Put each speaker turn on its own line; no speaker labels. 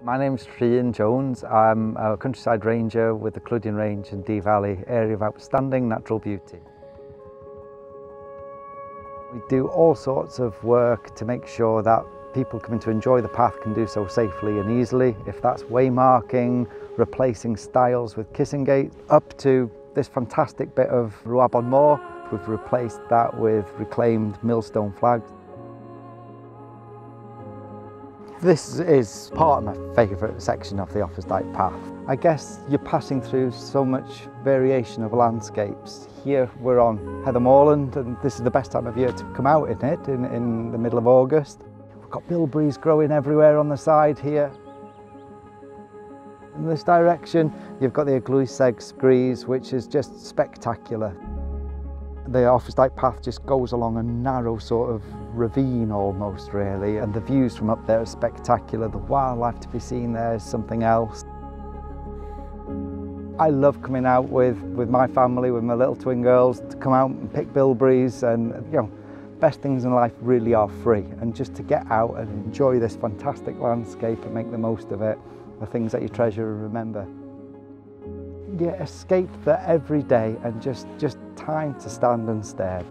My name's Rhun Jones. I'm a countryside ranger with the Clwdian Range and Dee Valley, area of outstanding natural beauty. We do all sorts of work to make sure that people coming to enjoy the path can do so safely and easily. If that's waymarking, replacing stiles with kissing gates, up to this fantastic bit of Rhun Moor. We've replaced that with reclaimed millstone flags. This is part of my favourite section of the Offa's Dyke path. I guess you're passing through so much variation of landscapes. Here we're on Heather Moorland, and this is the best time of year to come out in it, in the middle of August. We've got bilberries growing everywhere on the side here. In this direction, you've got the eglwyseg screes, which is just spectacular. The Offa's Dyke path just goes along a narrow sort of ravine almost, really, and the views from up there are spectacular. The wildlife to be seen there is something else. I love coming out with my family, with my little twin girls, to come out and pick bilberries, and you know, best things in life really are free, and just to get out and enjoy this fantastic landscape and make the most of it are things that you treasure and remember. You escape the everyday and just time to stand and stare.